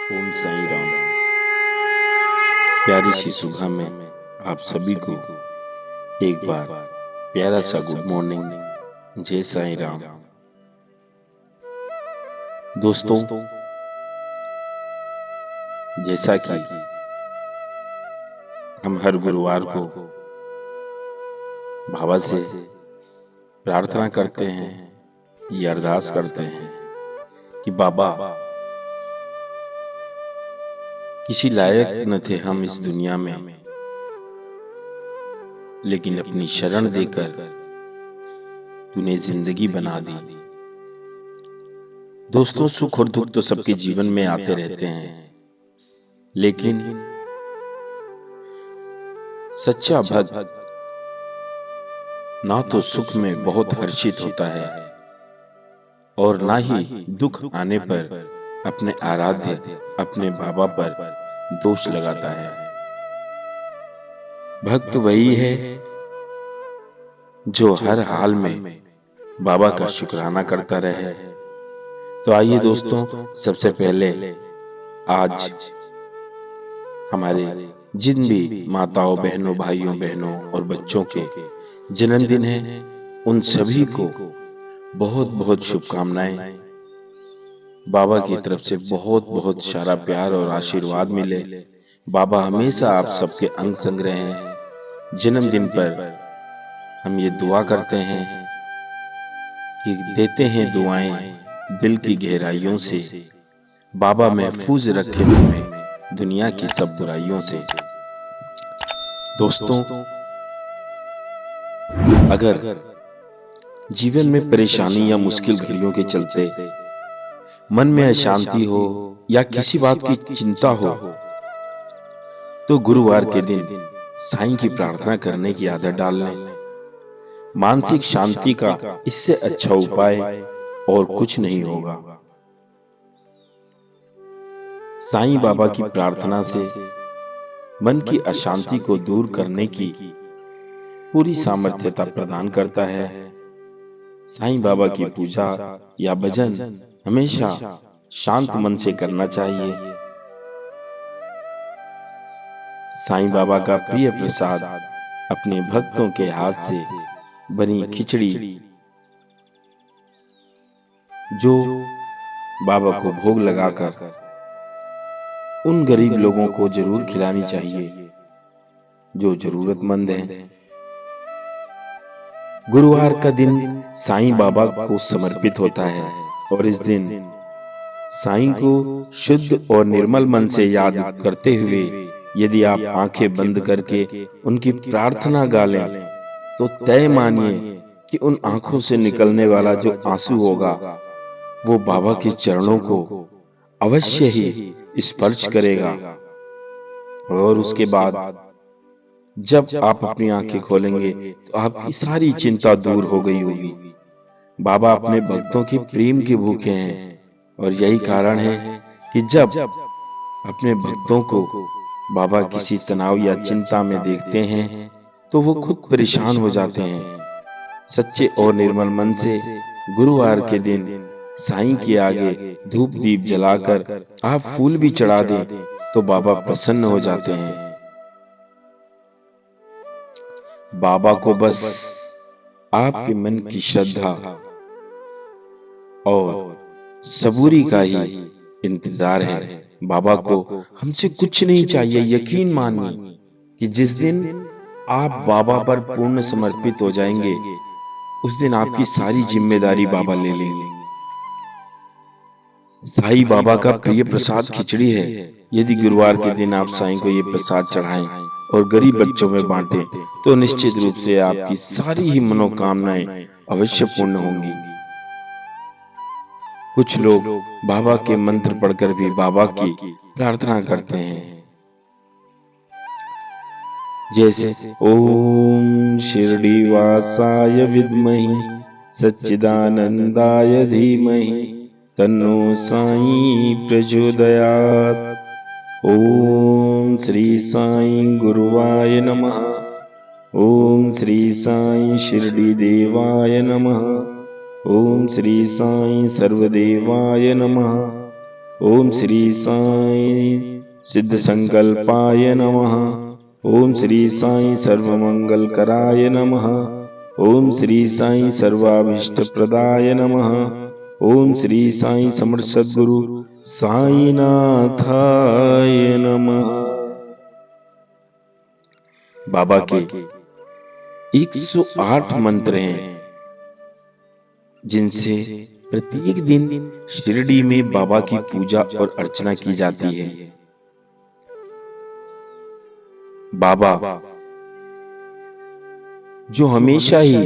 ओम साईं राम। प्यारी सी सुबह में आप सभी को एक बार प्यारा सा गुड मॉर्निंग, जय साईं राम। दोस्तों, जैसा कि हम हर गुरुवार को बाबा से प्रार्थना करते हैं, ये अरदास करते हैं कि बाबा, किसी लायक न थे हम इस दुनिया में, लेकिन अपनी शरण देकर तूने जिंदगी बना दी। दोस्तों, सुख और दुख तो सबके जीवन में आते रहते हैं, लेकिन सच्चा भक्त ना तो सुख में बहुत हर्षित होता है और ना ही दुख आने पर अपने आराध्य, अपने बाबा पर दोष लगाता है। भक्त वही है जो हर हाल में बाबा का शुक्राना करता रहे। तो आइए दोस्तों, सबसे पहले आज हमारे जिन भी माताओं, बहनों, भाइयों, बहनों और बच्चों के जन्मदिन है, उन सभी को बहुत बहुत शुभकामनाएं। बाबा की तरफ से बहुत बहुत सारा प्यार और आशीर्वाद मिले। बाबा हमेशा आप सबके अंग संग रहें। जन्मदिन पर हम ये दुआ करते हैं कि देते हैं दुआएं दिल की गहराइयों से, बाबा महफूज रखे तुम्हें दुनिया की सब बुराइयों से। दोस्तों, अगर जीवन में परेशानी या मुश्किल घड़ियों के चलते मन में अशांति हो या किसी बात की चिंता हो, तो गुरुवार के दिन साईं की प्रार्थना करने की आदत डाल लें। मानसिक शांति का इससे अच्छा उपाय और कुछ नहीं होगा। साईं बाबा की प्रार्थना से मन की अशांति को दूर करने की पूरी सामर्थ्यता प्रदान करता है। साईं बाबा की पूजा या भजन हमेशा शांत मन से करना चाहिए। साईं बाबा का प्रिय प्रसाद अपने भक्तों के हाथ से बनी खिचड़ी, जो बाबा को भोग लगाकर उन गरीब लोगों को जरूर खिलानी चाहिए जो जरूरतमंद हैं। गुरुवार का दिन साईं बाबा को समर्पित होता है और इस दिन साईं को शुद्ध और निर्मल मन से याद करते हुए यदि आप आंखें बंद करके उनकी प्रार्थना गा लें, तो तय मानिए कि उन आंखों से निकलने वाला जो आंसू होगा वो बाबा के चरणों को अवश्य ही स्पर्श करेगा। और उसके बाद जब आप अपनी आंखें खोलेंगे तो आपकी सारी चिंता दूर हो गई होगी। बाबा अपने भक्तों की प्रेम के भूखे हैं और यही कारण है कि जब अपने भक्तों को बाबा किसी तनाव या चिंता में देखते हैं तो वो खुद परेशान हो जाते हैं। सच्चे और निर्मल मन से गुरुवार के दिन साईं के आगे धूप दीप जलाकर आप फूल भी चढ़ा दें तो बाबा प्रसन्न हो जाते हैं। बाबा को बस आपके मन की श्रद्धा और सबूरी का ही इंतजार है। बाबा को हमसे कुछ नहीं चाहिए। यकीन मानिए कि जिस दिन आप बाबा पर पूर्ण समर्पित हो जाएंगे, उस दिन आपकी सारी जिम्मेदारी बाबा ले लेंगे। साईं बाबा का प्रिय प्रसाद खिचड़ी है। यदि गुरुवार के दिन आप साईं को ये प्रसाद चढ़ाएं और गरीब बच्चों में बांटें, तो निश्चित रूप से आपकी सारी ही मनोकामनाएं अवश्य पूर्ण होंगी। कुछ लोग बाबा के मंत्र पढ़कर भी बाबा की प्रार्थना करते हैं, जैसे ओम शिरडी वासाय विद्महि सच्चिदानंदाय धीमहि तन्नो साईं प्रचोदयात्। ओम श्री साईं गुरुवाय नमः। ओम श्री साईं शिरडी देवाय नमः। ओम श्री साईं सर्वदेवाय नमः। ओम श्री साईं सिद्ध संकल्पाय नमः। ओम श्री साईं सर्वमंगल कराय नमः। ओम श्री साईं सर्वाभीष्ट प्रदाय नमः। ओम श्री साईं समर्थ सद्गुरु साईनाथाय नमः। बाबा के 108 मंत्र हैं जिनसे प्रत्येक दिन शिरडी में बाबा की पूजा और अर्चना की जाती है। बाबा जो हमेशा ही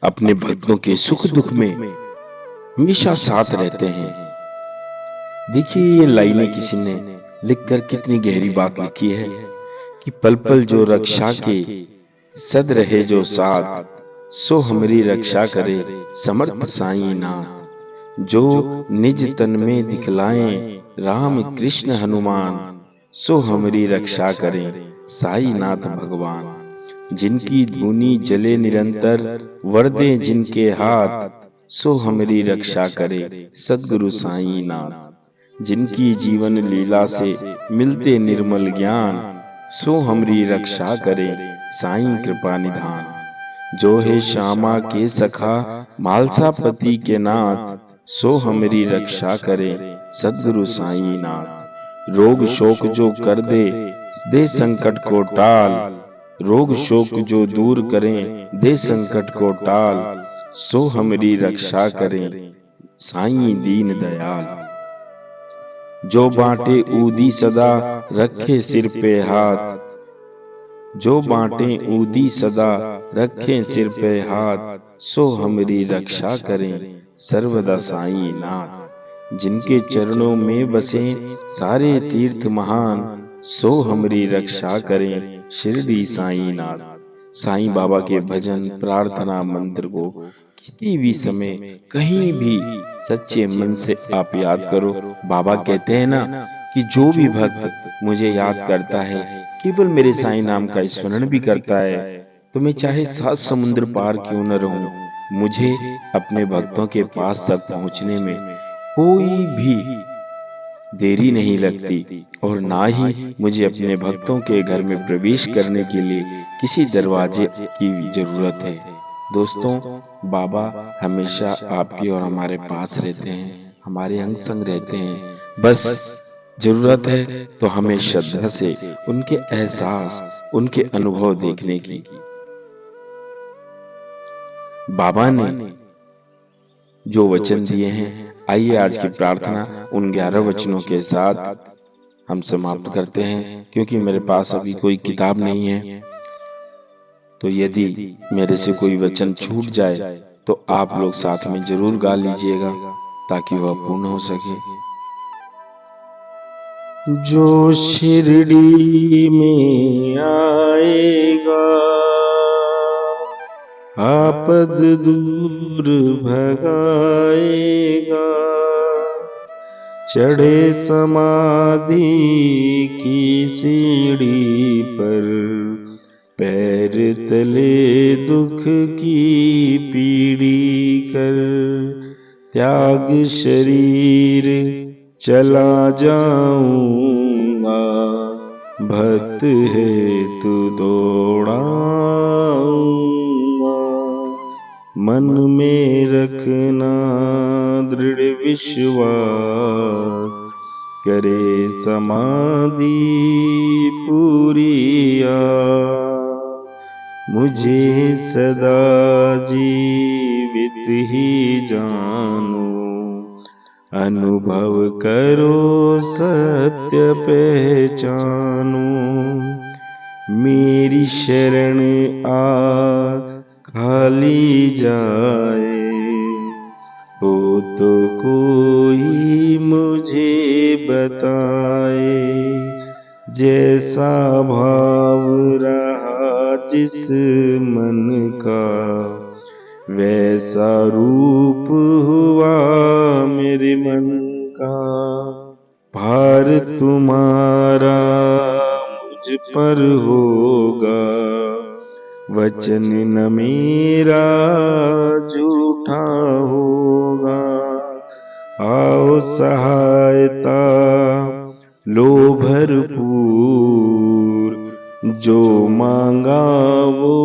अपने भक्तों के सुख दुख में हमेशा साथ रहते हैं। देखिए ये लाइनें किसी ने लिखकर कितनी गहरी बात लिखी है कि पल पल जो रक्षा के सद रहे जो साथ, सो हमारी रक्षा करे समर्थ साईं नाथ। जो निज तन में दिखलाएं राम कृष्ण हनुमान, सो हमारी रक्षा करें साईं नाथ भगवान। जिनकी धुनी जले निरंतर वरदे जिनके हाथ, सो हमारी रक्षा करे सद्गुरु साईं नाथ। जिनकी जीवन लीला से मिलते निर्मल ज्ञान, सो हमारी रक्षा करे साईं कृपा निधान। जो है श्यामा के सखा मालसापति के नाथ, सो हमारी रक्षा करे सद्गुरु साईं नाथ। रोग शोक जो कर दे संकट को टाल, रोग शोक जो दूर करें दे संकट को टाल, सो हमारी रक्षा करें साईं दीन दयाल। जो बांटे ऊदी सदा रखे सिर पे हाथ, जो बांटे ऊदी सदा रखें सिर पे हाथ, सो हमारी रक्षा करें सर्वदा साईं नाथ। जिनके चरणों में बसे सारे तीर्थ महान, सो हमारी रक्षा करें शिरडी साईं नाथ। साईं बाबा के भजन प्रार्थना मंत्र को किसी भी समय कहीं भी सच्चे मन से आप याद करो। बाबा कहते हैं ना कि जो भी भक्त मुझे याद करता है, केवल मेरे साईं नाम का स्मरण भी करता है, तो मैं चाहे 7 समुद्र पार क्यों न रहूं, मुझे अपने भक्तों के पास तक पहुंचने में कोई भी देरी नहीं लगती और ना ही मुझे अपने भक्तों के घर में प्रवेश करने के लिए किसी दरवाजे की जरूरत है। दोस्तों, बाबा हमेशा आपके और हमारे पास रहते हैं, हमारे अंग संग रहते हैं। बस जरूरत है तो हमें श्रद्धा से उनके एहसास, उनके अनुभव देखने की। बाबा ने जो वचन दिए हैं, आइए आज की प्रार्थना उन 11 वचनों के साथ हम समाप्त करते हैं। क्योंकि मेरे पास अभी कोई किताब नहीं है, तो यदि मेरे से कोई वचन छूट जाए तो आप लोग साथ में जरूर गा लीजिएगा ताकि वह पूर्ण हो सके। जो शिरडी में आएगा आपद दूर भगाएगा, चढ़े समाधि की सीढ़ी पर पैर तले दुख की पीढ़ी कर, त्याग शरीर चला जाऊंगा, भक्त है तू दौड़ाऊंगा। मन में रखना दृढ़ विश्वास, करे समाधि पूरी आस। मुझे सदा जीवित ही जानो, अनुभव करो सत्य पहचानो। मेरी शरण आ खाली जाए, हो तो कोई मुझे बताए। जैसा भाव रहा जिस मन का, वैसा रूप हुआ मेरे मन का। भार तुम्हारा मुझ पर होगा, वचन न मेरा झूठा होगा। आओ सहायता लो भरपूर, जो मांगा वो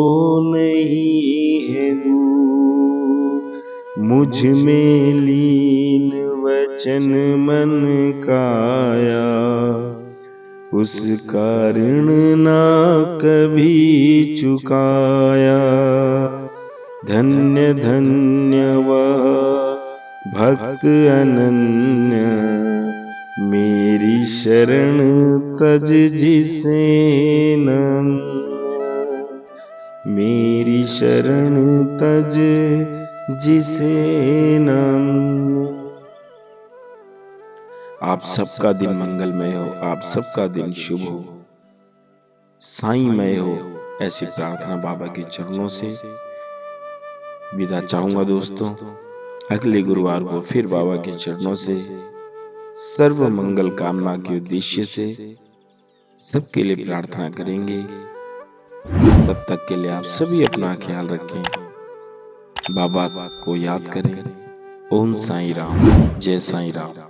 नहीं है दूर। मुझ में लीन वचन मन काया, उस कारण ना कभी चुकाया। धन्य धन्य वह भक्त अनन्य, मेरी शरण तज जिसे नन्य। मेरी शरण तज जिसे नन्य। आप सबका दिन मंगलमय हो, आप सबका दिन शुभ हो, साईंमय हो, ऐसी प्रार्थना बाबा के चरणों से विदा चाहूंगा दोस्तों। अगले गुरुवार को फिर बाबा के चरणों से सर्व मंगल कामना के उद्देश्य से सबके लिए प्रार्थना करेंगे। तब तक के लिए आप सभी अपना ख्याल रखें, बाबा को याद करें। ओम साईं राम, जय साईं राम।